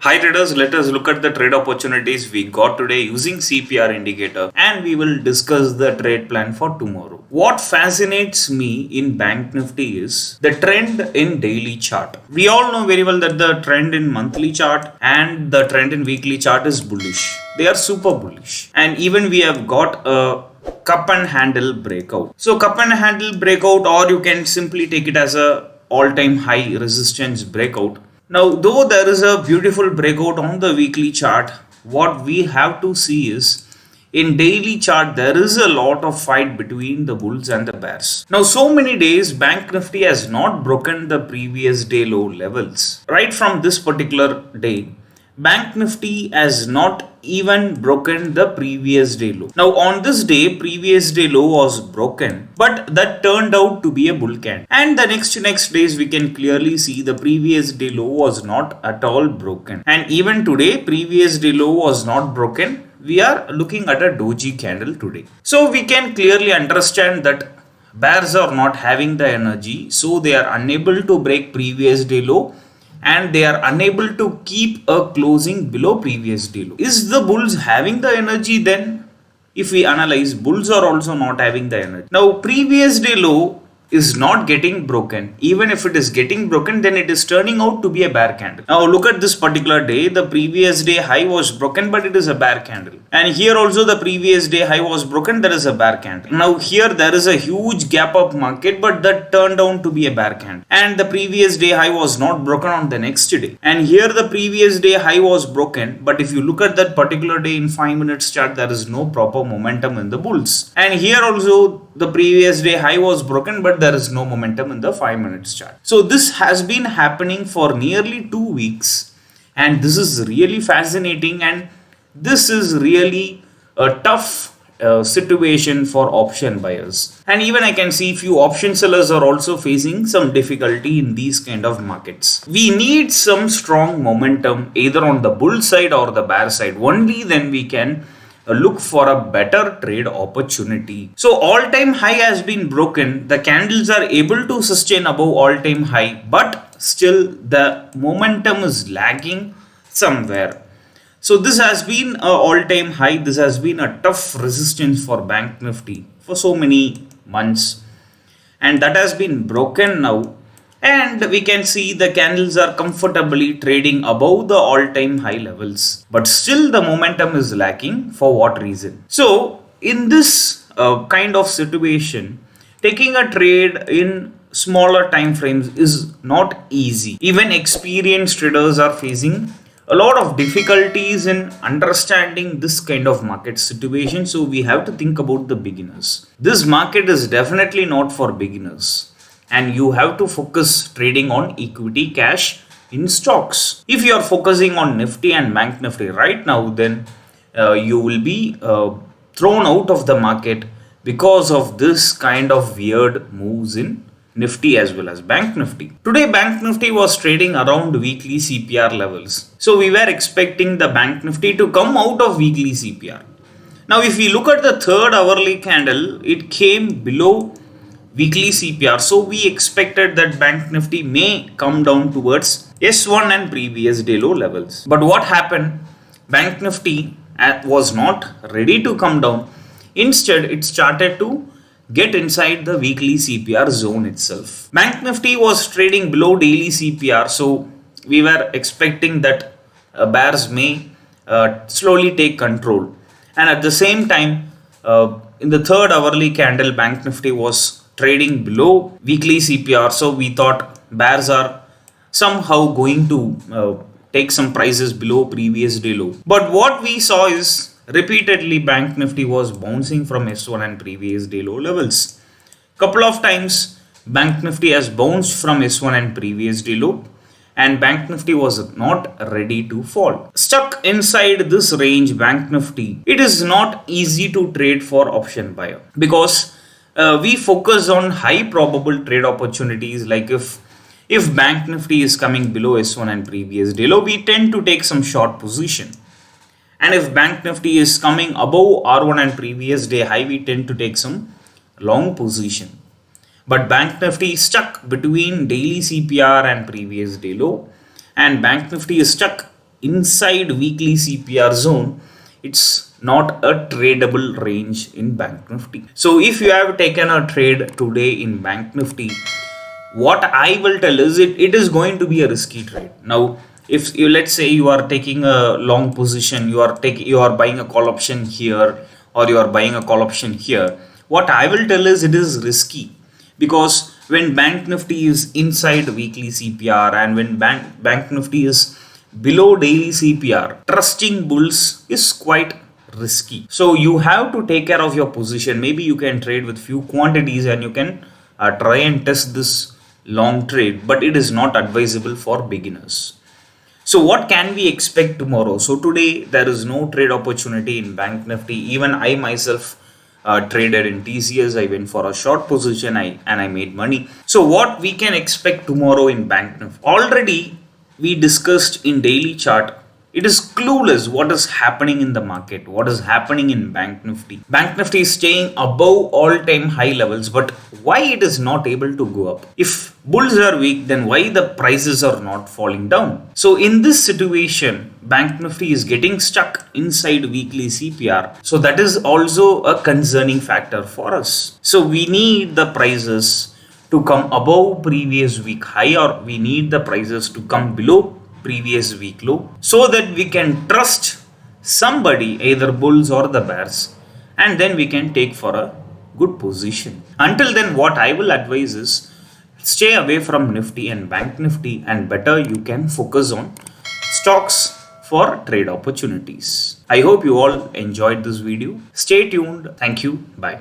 Hi traders, let us look at the trade opportunities we got today using CPR indicator and we will discuss the trade plan for tomorrow. What fascinates me in Bank Nifty is the trend in daily chart. We all know very well that the trend in monthly chart and the trend in weekly chart is bullish. They are super bullish. And even we have got a cup and handle breakout. So cup and handle breakout, or you can simply take it as a all-time high resistance breakout. Now, though there is a beautiful breakout on the weekly chart, what we have to see is in daily chart there is a lot of fight between the bulls and the bears. Now, so many days Bank Nifty has not broken the previous day low levels. Right from this particular day, Bank Nifty has not even broken the previous day low. Now on this day, previous day low was broken, but that turned out to be a bull candle. And the next days we can clearly see the previous day low was not at all broken. And even today, previous day low was not broken. We are looking at a doji candle today. So we can clearly understand that bears are not having the energy, so they are unable to break previous day low and they are unable to keep a closing below previous day low. Is the bulls having the energy then? If we analyze, bulls are also not having the energy. Now previous day low is not getting broken. Even if it is getting broken, then it is turning out to be a bear candle. Now look at this particular day. The previous day high was broken, but it is a bear candle. And here also the previous day high was broken. There is a bear candle. Now here there is a huge gap up market, but that turned out to be a bear candle. And the previous day high was not broken on the next day. And here the previous day high was broken, but if you look at that particular day in 5 minutes chart, there is no proper momentum in the bulls. And here also the previous day high was broken, but there is no momentum in the 5 minutes chart. So this has been happening for nearly 2 weeks, and this is really fascinating, and this is really a tough situation for option buyers. And even I can see few option sellers are also facing some difficulty in these kind of markets. We need some strong momentum either on the bull side or the bear side. Only then we can look for a better trade opportunity. So all-time high has been broken. The candles are able to sustain above all-time high, but still the momentum is lagging somewhere. So this has been an all-time high. This has been a tough resistance for Bank Nifty for so many months, and that has been broken now. And we can see the candles are comfortably trading above the all-time high levels, but still the momentum is lacking. For what reason? So in this kind of situation, taking a trade in smaller time frames is not easy. Even experienced traders are facing a lot of difficulties in understanding this kind of market situation. So we have to think about the beginners. This market is definitely not for beginners, and you have to focus trading on equity, cash in stocks. If you are focusing on Nifty and Bank Nifty right now, then you will be thrown out of the market because of this kind of weird moves in Nifty as well as Bank Nifty. Today Bank Nifty was trading around weekly CPR levels. So we were expecting the Bank Nifty to come out of weekly CPR. Now if we look at the third hourly candle, it came below weekly CPR. So we expected that Bank Nifty may come down towards S1 and previous day low levels. But what happened? Bank Nifty was not ready to come down. Instead, it started to get inside the weekly CPR zone itself. Bank Nifty was trading below daily CPR, so we were expecting that bears may slowly take control. And at the same time, in the third hourly candle, Bank Nifty was trading below weekly CPR, so we thought bears are somehow going to take some prices below previous day low. But what we saw is repeatedly Bank Nifty was bouncing from S1 and previous day low levels. Couple of times Bank Nifty has bounced from S1 and previous day low, and Bank Nifty was not ready to fall. Stuck inside this range, Bank Nifty, it is not easy to trade for option buyer because we focus on high probable trade opportunities. Like if Bank Nifty is coming below S1 and previous day low, we tend to take some short position. And if Bank Nifty is coming above R1 and previous day high, we tend to take some long position. But Bank Nifty is stuck between daily CPR and previous day low, and Bank Nifty is stuck inside weekly CPR zone, it's not a tradable range in Bank Nifty. So if you have taken a trade today in Bank Nifty, what I will tell is it is going to be a risky trade. Now, if you, let's say you are taking a long position, you are buying a call option here, or you are buying a call option here, what I will tell is it is risky, because when Bank Nifty is inside weekly CPR and when Bank Nifty is below daily CPR, trusting bulls is quite risky. So you have to take care of your position. Maybe you can trade with few quantities and you can try and test this long trade, but it is not advisable for beginners. So what can we expect tomorrow? So today there is no trade opportunity in Bank Nifty. Even I myself traded in TCS. I went for a short position and I made money. So what we can expect tomorrow in Bank Nifty? Already we discussed in daily chart. It is clueless what is happening in the market, what is happening in Bank Nifty. Bank Nifty is staying above all-time high levels, but why it is not able to go up? If bulls are weak, then why the prices are not falling down? So in this situation, Bank Nifty is getting stuck inside weekly CPR. So that is also a concerning factor for us. So we need the prices to come above previous week high, or we need the prices to come below previous week low, so that we can trust somebody, either bulls or the bears, and then we can take for a good position. Until then, what I will advise is stay away from Nifty and Bank Nifty, and better you can focus on stocks for trade opportunities. I hope you all enjoyed this video. Stay tuned. Thank you. Bye.